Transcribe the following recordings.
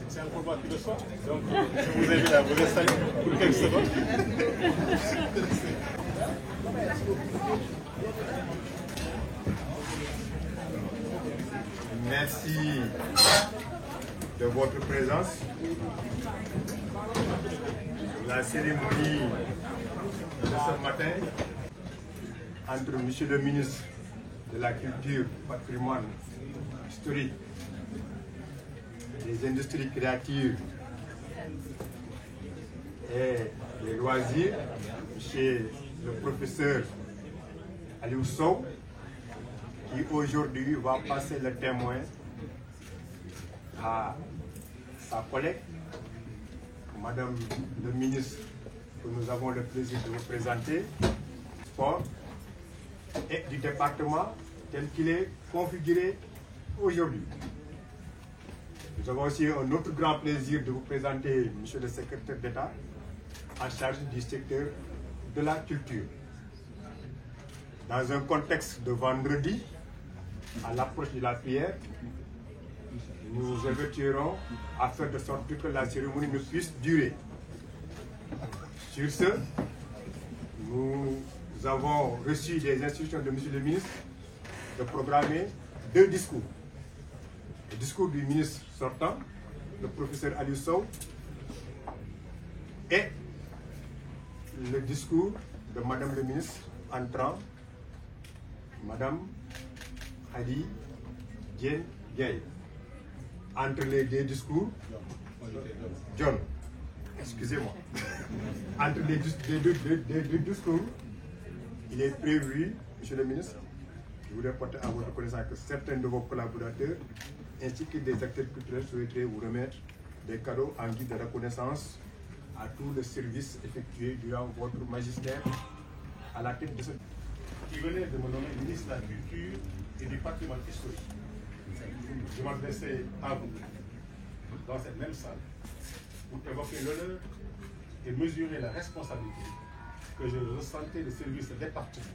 C'est un combat qui le soit. Donc, je vous invite à vous installer pour quelques secondes. Merci de votre présence. La cérémonie de ce matin entre Monsieur le ministre de la Culture, Patrimoine historique, des industries créatives et des loisirs, Monsieur le professeur Aliou Sow, qui aujourd'hui va passer le témoin à sa collègue, Madame le ministre, que nous avons le plaisir de vous présenter, sport, et du département tel qu'il est configuré aujourd'hui. Nous avons aussi un autre grand plaisir de vous présenter Monsieur le secrétaire d'État en charge du secteur de la culture. Dans un contexte de vendredi, à l'approche de la prière, nous évertuerons à faire de sorte que la cérémonie ne puisse durer. Sur ce, nous avons reçu des instructions de M. le ministre de programmer 2 discours. Le discours du ministre sortant, le professeur Aliou Sow, et le discours de Madame le ministre entrant, Madame Ali Diène Gaye. Entre les 2 discours, John, excusez-moi, entre les deux discours, il est prévu, Monsieur le ministre, je voudrais porter à votre connaissance que certains de vos collaborateurs ainsi que des acteurs culturels souhaiteraient vous remettre des cadeaux en guise de reconnaissance à tout le service effectué durant votre magistère à la tête de ce Qui venait de me nommer ministre de la Culture et du Patrimoine historique. Je m'adressais à vous, dans cette même salle, pour évoquer l'honneur et mesurer la responsabilité que je ressentais de service département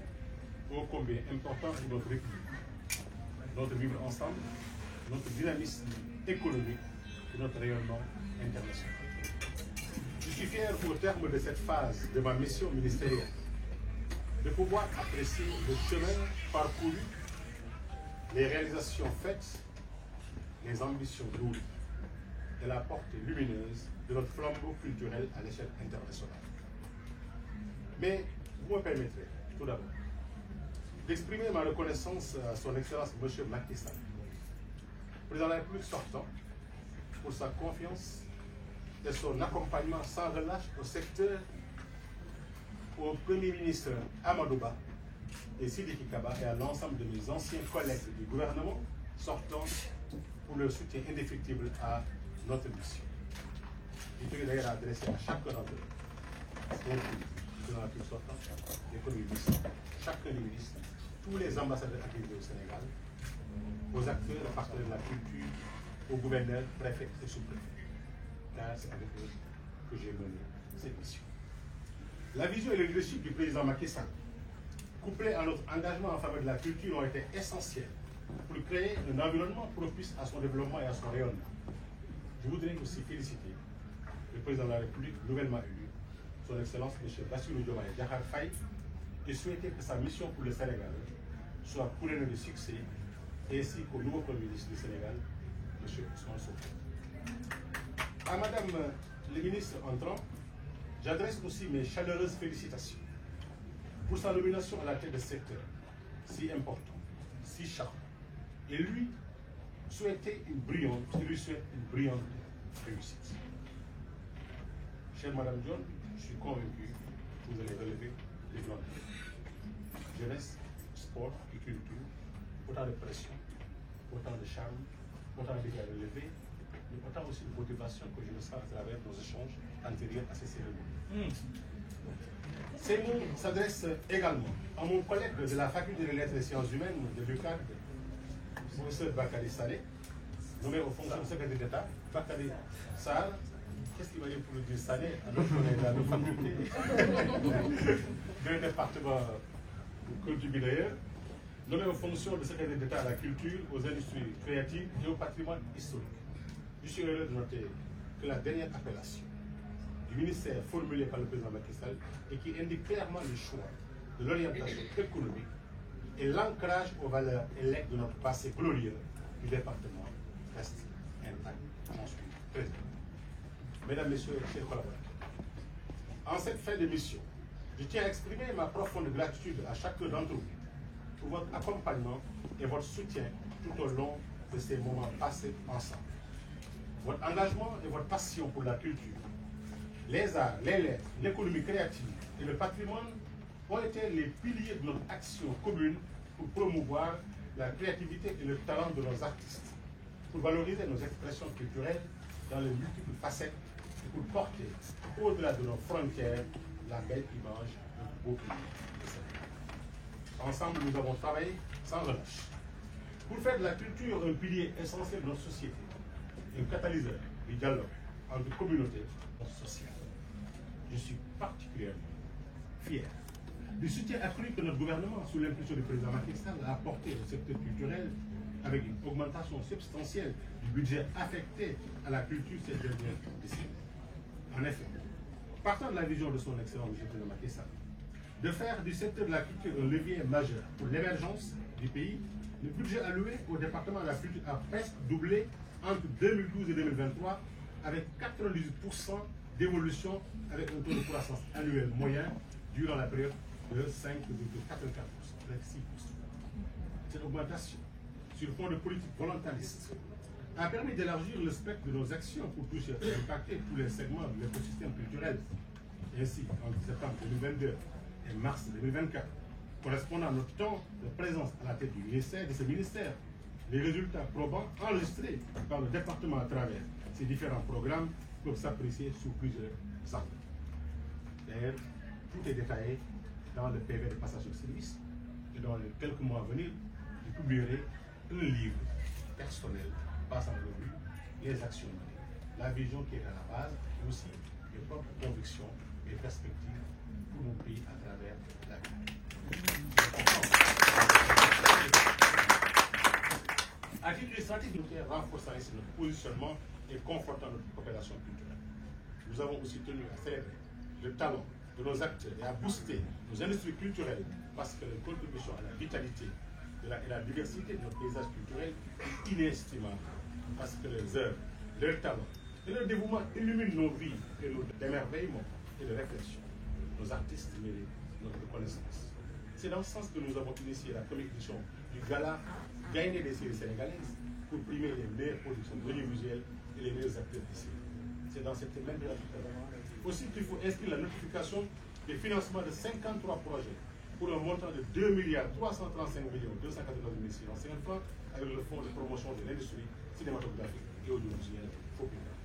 ô combien important pour notre République, notre vivre ensemble, notre dynamisme économique et notre rayonnement international. Je suis fier au terme de cette phase de ma mission ministérielle de pouvoir apprécier le chemin parcouru, les réalisations faites, les ambitions lourdes et la portée lumineuse de notre flambeau culturel à l'échelle internationale. Mais vous me permettrez, tout d'abord, d'exprimer ma reconnaissance à son Excellence M. Macky Sall, président de la République sortant, pour sa confiance et son accompagnement sans relâche au secteur, au Premier ministre Amadou Ba et Sidiki Kaba et à l'ensemble de mes anciens collègues du gouvernement sortant pour leur soutien indéfectible à notre mission. Je voudrais d'ailleurs adresser à chacun d'entre eux, au président de la République sortant, les premiers ministres, chacun des ministres, tous les ambassadeurs accrédités au Sénégal, aux acteurs et partenaires de la culture, aux gouverneurs, préfets et sous-préfets. Car c'est avec eux que j'ai mené cette mission. La vision et le leadership du président Macky Sall, couplés à notre engagement en faveur de la culture, ont été essentiels pour créer un environnement propice à son développement et à son rayonnement. Je voudrais aussi féliciter le président de la République nouvellement élu, son Excellence M. Bassirou Diomaye Diakhar Faye, et souhaiter que sa mission pour le Sénégal soit couronnée de succès, ainsi qu'au nouveau Premier ministre du Sénégal, M. Ousmane Sonko. À Madame le ministre entrant, j'adresse aussi mes chaleureuses félicitations pour sa nomination à la tête de secteur si important, si charmant. Et lui souhaite une brillante réussite. Chère Madame John, je suis convaincu que vous allez relever les plans de jeunesse, sport et culture, autant de pression, autant de charme, autant de défis à relever, mais autant aussi de motivation que je le sens à travers nos échanges antérieurs à ces cérémonies. Ces mots s'adressent également à mon collègue de la Faculté des Lettres et des Sciences Humaines de l'UCAD, professeur Bakary Saleh, nommé aux fonctions de secrétaire d'État, Bakary Sall, qu'est-ce qu'il va dire pour le dire Sané, alors qu'on est dans nos facultés d'un département culture d'ailleurs, nommé en fonction de secrétaire d'État à la culture, aux industries créatives et au patrimoine historique. Je suis heureux de noter que la dernière appellation du ministère formulée par le président Macky Sall et qui indique clairement le choix de l'orientation économique et l'ancrage aux valeurs électes de notre passé glorieux du département reste intact. J'en suis très heureux. Mesdames, Messieurs, chers collaborateurs, en cette fin de mission, je tiens à exprimer ma profonde gratitude à chacun d'entre vous pour votre accompagnement et votre soutien tout au long de ces moments passés ensemble. Votre engagement et votre passion pour la culture, les arts, les lettres, l'économie créative et le patrimoine ont été les piliers de notre action commune pour promouvoir la créativité et le talent de nos artistes, pour valoriser nos expressions culturelles dans les multiples facettes et pour porter au-delà de nos frontières la belle image de notre beau pays. Ensemble, nous avons travaillé sans relâche pour faire de la culture un pilier essentiel de notre société, un catalyseur du dialogue entre communautés sociales. Je suis particulièrement fier du soutien accru que notre gouvernement, sous l'impulsion du président Macky Sall, a apporté au secteur culturel avec une augmentation substantielle du budget affecté à la culture ces dernières décennies. En effet, partant de la vision de son excellent président Macky Sall, de faire du secteur de la culture un levier majeur pour l'émergence du pays, le budget alloué au département de la culture a presque doublé entre 2012 et 2023, avec 98% d'évolution, avec un taux de croissance annuel moyen durant la période de 5,84%, avec 6%. Cette augmentation sur fond de politique volontariste a permis d'élargir le spectre de nos actions pour toucher et impacter tous les segments de l'écosystème culturel. Ainsi, entre septembre 2022 et mars 2024, correspondant à notre temps de présence à la tête du ministère, de ce ministère, les résultats probants enregistrés par le département à travers ces différents programmes peuvent s'apprécier sous plusieurs angles. D'ailleurs, tout est détaillé dans le PV de passation de service et dans les quelques mois à venir, je publierai un livre personnel passant en revue les actions menées, la vision qui est à la base, mais aussi les propres convictions et perspectives pour mon pays à travers la vie. À titre illustratif, nous renforçant ainsi notre positionnement et confortant notre coopération culturelle. Nous avons aussi tenu à célébrer le talent de nos acteurs et à booster nos industries culturelles parce que leur contribution à la vitalité et la diversité de notre paysage culturel est inestimable, parce que leurs œuvres, leur talent et leur dévouement illuminent nos vies et nos d'émerveillement et de réflexion. Nos artistes méritent notre reconnaissance. C'est dans ce sens que nous avons initié la première édition du gala Gagner des séries sénégalaises pour primer les meilleures productions audiovisuelles et les meilleurs acteurs d'ici. C'est dans cette même dynamique aussi qu'il faut inscrire la notification des financements de 53 projets pour un montant de 2 335 214 650 francs avec le fonds de promotion de l'industrie cinématographique et audiovisuelle populaire.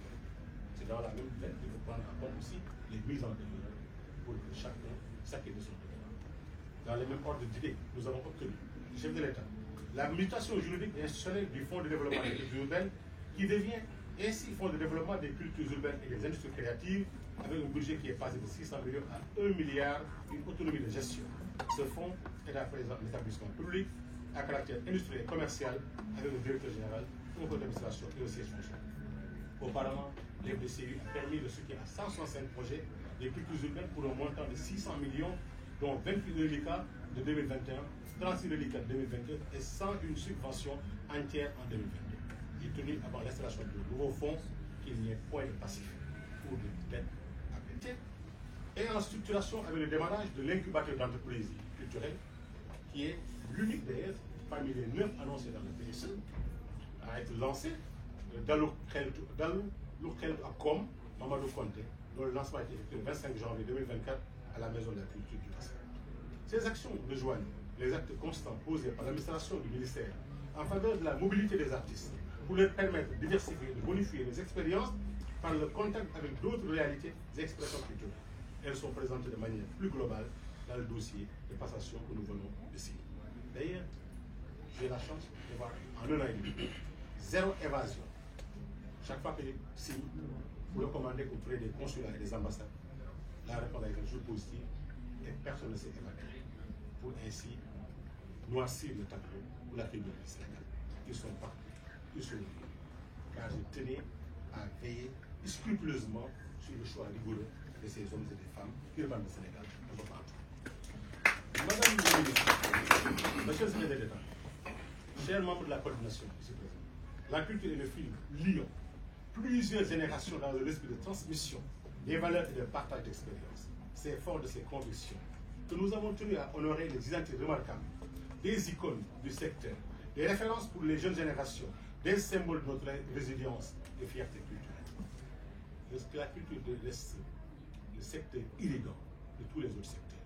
C'est dans la même veine qu'il faut prendre en compte aussi les mises en demeure pour que chacun s'acquitte de son devoir. Dans les mêmes ordres d'idées, nous avons obtenu du chef de l'État la mutation juridique et institutionnelle du Fonds de développement des cultures urbaines qui devient ainsi Fonds de développement des cultures urbaines et des industries créatives avec un budget qui est passé de 600 millions à 1 milliard, une autonomie de gestion. Ce fonds est à présent un établissement public à caractère industriel et commercial avec le directeur général, un conseil d'administration et le siège social. Auparavant, l'FDCU a permis le soutien à 165 projets des cultures urbaines pour un montant de 600 millions, dont 28 reliquats de 2021, 36 reliquats de 2022 et 101 subventions entières en 2022. Il est tenu avant l'installation de nouveaux fonds qu'il n'y ait point de passif ou de dette à payer. Et en structuration avec le démarrage de l'incubateur d'entreprises culturelles, qui est l'unique d'ailleurs parmi les 9 annoncés dans le PSE, a été lancé Dalou Kheltou Akom, Mamadou Konté, dont le lancement a été effectué le 25 janvier 2024 à la Maison de la Culture du Bassin. Ces actions rejoignent les actes constants posés par l'administration du ministère en faveur de la mobilité des artistes pour leur permettre de diversifier, de bonifier les expériences par le contact avec d'autres réalités et expressions culturelles. Elles sont présentées de manière plus globale dans le dossier de passation que nous venons de signer. D'ailleurs, j'ai la chance de voir en un an et demi, zéro évasion. Chaque fois que je signe, pour le commander auprès des consulats et des ambassades. La réponse a été toujours positive et personne ne s'est évacué pour ainsi noircir le tableau pour la tribune du Sénégal. Ils sont partis, ils sont venus, car je tenais à veiller scrupuleusement sur le choix rigoureux de ces hommes et des femmes qui reviennent du Sénégal un peu partout. Madame la ministre, monsieur le secrétaire d'État, chers membres de la coordination, monsieur le Président, la culture est le fil liant plusieurs générations dans l'esprit de transmission des valeurs et de partage d'expérience. C'est fort de ces convictions que nous avons tenu à honorer les identités remarquables des icônes du secteur, des références pour les jeunes générations, des symboles de notre résilience et fierté culturelle. La culture reste le secteur irriguant de tous les autres secteurs.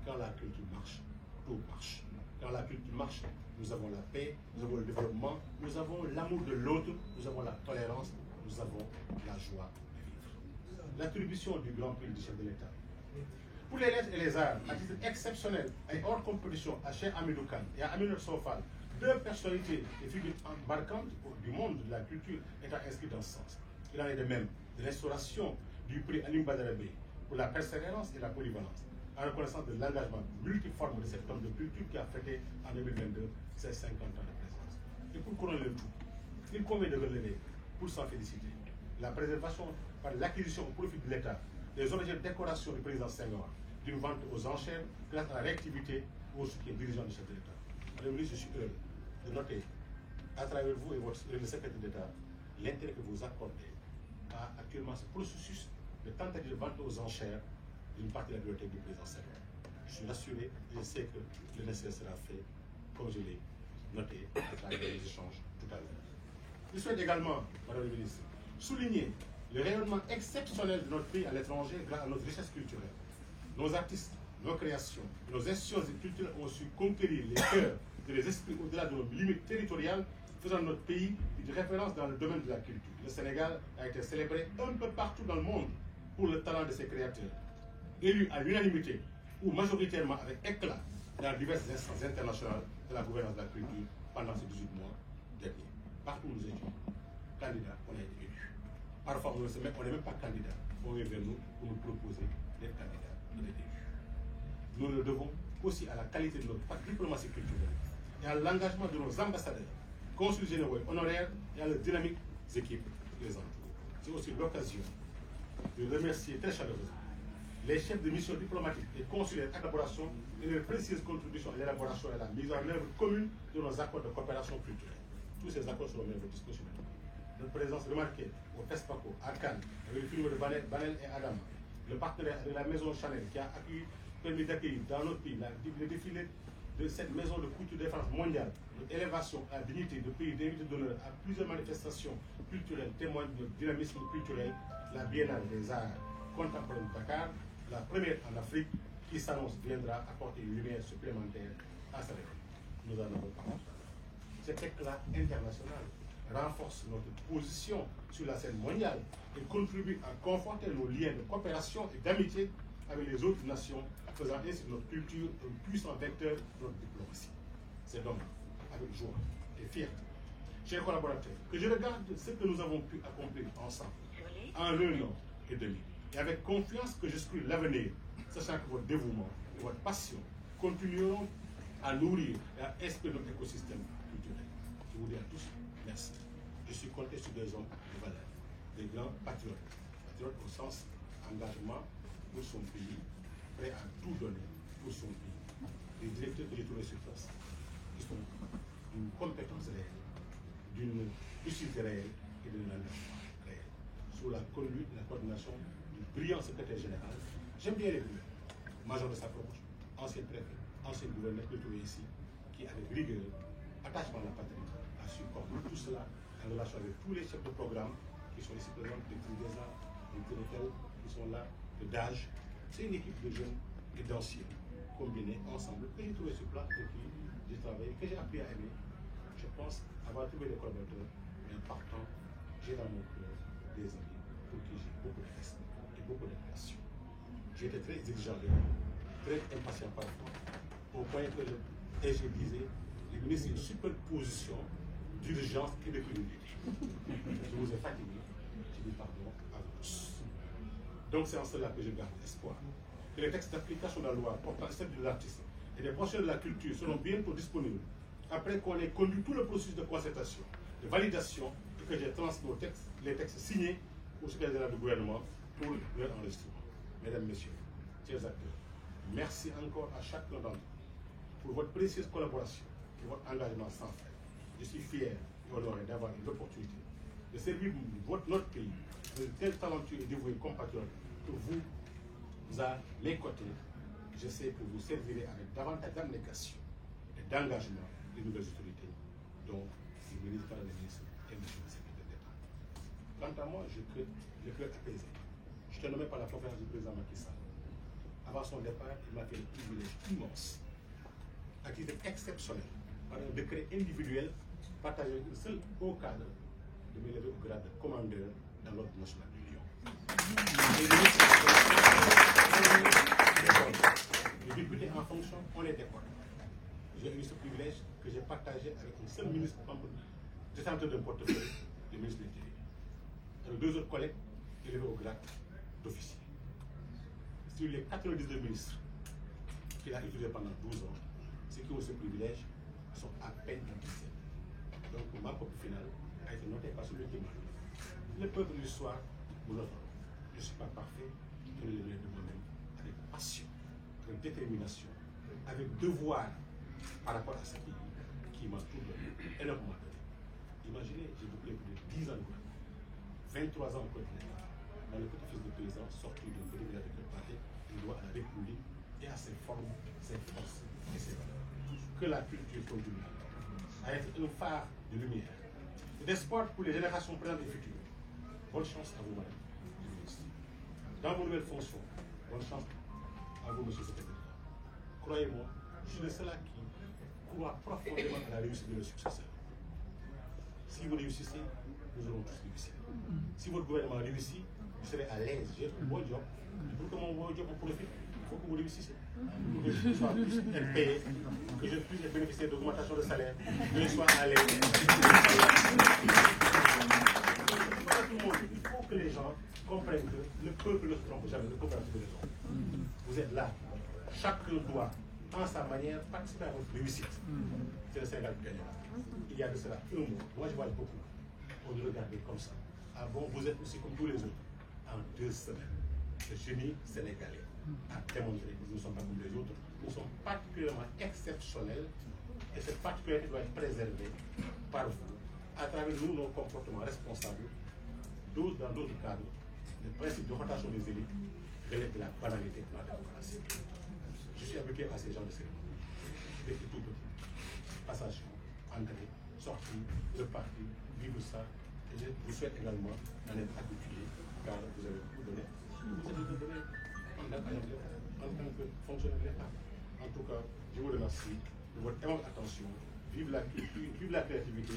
Quand la culture marche, tout marche. Quand la culture marche, nous avons la paix, nous avons le développement, nous avons l'amour de l'autre, nous avons la tolérance, nous avons la joie de vivre. L'attribution du Grand Prix du chef de l'État. Pour les lettres et les arts, à titre exceptionnel et hors compétition à Cheikh Hamidou Kane et à Aminata Sow Fall, deux personnalités et figures marquantes du monde de la culture étant inscrites dans ce sens. Il en est de même de l'instauration du prix Alim Badara Bey pour la persévérance et la polyvalence, en reconnaissance de l'engagement multiforme de cet homme de culture qui a fêté en 2022 ses 50 ans de présence. Et pour couronner le tout, il convient de relever, pour s'en féliciter, la préservation par l'acquisition au profit de l'État des objets de décoration du président Senghor, d'une vente aux enchères grâce à la réactivité au soutien dirigeant du chef de l'État. Madame la ministre, je suis heureux de noter, à travers vous et le secrétaire d'État, l'intérêt que vous accordez à actuellement ce processus de tentative de vente aux enchères d'une partie de la bibliothèque du président Senghor. Je suis rassuré et je sais que le nécessaire sera fait, comme je l'ai noté à travers les échanges tout à l'heure. Je souhaite également, Madame la ministre, souligner le rayonnement exceptionnel de notre pays à l'étranger grâce à notre richesse culturelle. Nos artistes, nos créations, nos institutions culturelles ont su conquérir les cœurs et les esprits au-delà de nos limites territoriales, faisant de notre pays une référence dans le domaine de la culture. Le Sénégal a été célébré un peu partout dans le monde pour le talent de ses créateurs, élus à l'unanimité ou majoritairement avec éclat dans diverses instances internationales de la gouvernance de la culture pendant ces 18 mois derniers. Partout où nous étions candidats, on a été élus. Parfois, on n'est même pas candidat. On vient vers nous pour nous proposer d'être candidats, d'être élus. Nous le devons aussi à la qualité de notre diplomatie culturelle et à l'engagement de nos ambassadeurs, consuls généraux et honoraires et à leurs dynamiques équipes qui les entourent. C'est aussi l'occasion de remercier très chaleureusement les chefs de mission diplomatiques et consulaires en collaboration et leur précieuse contribution à l'élaboration et à la mise en œuvre commune de nos accords de coopération culturelle. Tous ces accords seront mis à votre disposition. Notre présence remarquée au FESPACO, à Cannes, avec le film de Banel et Adam, le partenariat avec la maison Chanel qui a permis d'accueillir dans notre pays le défilé de cette maison de couture de référence mondiale, notre élévation à la dignité de pays d'invité d'honneur à plusieurs manifestations culturelles témoignent de notre dynamisme culturel, la Biennale des Arts contemporains de Dakar, la première en Afrique qui s'annonce viendra apporter une lumière supplémentaire à sa région. Nous en avons parlé. Cet éclat international renforce notre position sur la scène mondiale et contribue à conforter nos liens de coopération et d'amitié avec les autres nations, faisant ainsi de notre culture un puissant vecteur de notre diplomatie. C'est donc avec joie et fierté, chers collaborateurs, que je regarde ce que nous avons pu accomplir ensemble en 1 an et demi, et avec confiance que je scrute l'avenir, sachant que votre dévouement et votre passion continueront à nourrir et à inspirer notre écosystème culturel. Je vous dis à tous merci. Je suis compté sur des hommes de valeur, des grands patriotes. Patriotes au sens engagement pour son pays, prêt à tout donner pour son pays. Les directeurs que j'ai trouvés sur place, qui sont d'une compétence réelle, d'une utilité réelle et d'un engagement réel. Sous la conduite et la coordination du brillant secrétaire général, j'aime bien les brillants, major de sa promotion, ancien préfet, ancien gouverneur que j'ai trouvé ici, qui avec rigueur, attachement à la patrie, a su coordonner tout cela en relation avec tous les chefs de programme qui sont ici présents, les prix des arts, les territoires qui sont là, le DAGE. C'est une équipe de jeunes et d'anciens combinés ensemble que j'ai trouvé sur place et qui j'ai travaillé, que j'ai appris à aimer. Je pense avoir trouvé des collaborateurs, mais en partant, j'ai dans mon cœur des amis pour qui j'ai beaucoup de respect et beaucoup d'admiration. J'étais très exigeant de eux, très impatient parfois, au point que je disais, les ministres, c'est une superposition d'urgence et de priorité. Je vous ai fatigué, je dis pardon à tous. Donc c'est en cela que je garde espoir que les textes d'application de la loi portant statut de l'artiste et des professionnels de la culture seront bientôt disponibles après qu'on ait conduit tout le processus de concertation, de validation et que j'ai transmis les textes signés au secrétaire général du gouvernement pour leur enregistrement. Mesdames, Messieurs, chers acteurs, merci encore à chacun d'entre vous pour votre précieuse collaboration et votre engagement sans faille. Je suis fier et honoré d'avoir eu l'opportunité de servir notre pays de tels talentueux et dévoués compatriotes que vous à mes côtés. Je sais que vous servirez avec davantage d'abnégation et d'engagement les nouvelles autorités, dont le ministre par le ministre et monsieur le secrétaire d'État. Quant à moi, je crée le cœur apaisé. Je suis nommé par la conférence du président Macky Sall. Avant son départ, il m'a fait un privilège immense, à titre exceptionnel, par un décret individuel partagé avec un seul haut cadre, de m'élever au grade de commandeur dans l'ordre national de l'Union. Les députés en fonction, on les décore. J'ai eu ce privilège que j'ai partagé avec un seul ministre détenteur d'un portefeuille, le ministre de l'Intérieur, avec deux autres collègues élevés au grade d'officier. Sur les 92 ministres qu'il a utilisés pendant 12 ans, ceux qui ont ce privilège sont à peine 17. Donc ma copie finale a été notée par celui qui m'a donné. Le peuple du soir, nous l'autre. Je ne suis pas parfait, je le mets de moi-même avec passion, avec détermination, avec devoir par rapport à ce pays qui m'a tout donné, énormément donné. Imaginez, j'ai bouclé plus de 10 ans de gouvernement, 23 ans au quotidien, dans le petit-fils de paysan sorti d'un petit village de Kepate, il doit à la République et à ses formes, ses forces et ses valeurs. Que la culture continue à être un phare de lumière et d'espoir pour les générations présentes et futures. Bonne chance à vous, madame le ministre. Dans vos nouvelles fonctions, bonne chance à vous, monsieur le secrétaire. Croyez-moi, je suis de ceux-là qui croient profondément à la réussite de nos successeurs. Si vous réussissez, nous aurons tous réussi. Si votre gouvernement réussit, vous serez à l'aise. J'ai un bon job. Pour que mon bon job profite, il faut que vous réussissiez. Pour que je sois plus être payé, que je puisse bénéficier d'augmentation de salaire, que je sois à l'aise. Il faut que les gens comprennent que le peuple ne se trompe jamais, le peuple a toujours raison. Vous êtes là. Chacun doit, en sa manière, participer à votre réussite. C'est le Sénégal qui gagnera. Il y a de cela un mois. Moi, je vois beaucoup. On nous regarde comme ça. Ah bon, vous êtes aussi comme tous les autres. En 2 semaines, le génie sénégalais a démontré que nous ne sommes pas comme les autres. Nous sommes particulièrement exceptionnels et cette particularité doit être préservée par vous, à travers nous, nos comportements responsables, dans d'autres cadres, le principe de rotation des élites relève de la banalité de la démocratie. Je suis habitué à ces genres de cérémonies. Depuis tout petit. Passation, entrée, sortie, repartie, vivre ça. Et je vous souhaite également d'en être habitué, car vous avez tout donné. Vous avez tout donné en tant que fonctionnaire de l'État. En tout cas, je vous remercie de votre énorme attention. Vive la culture, vive la créativité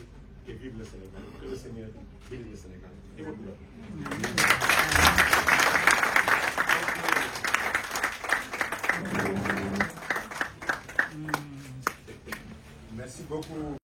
et vive le Sénégal. Que le Seigneur bénisse le Sénégal et votre gouvernement. Merci beaucoup.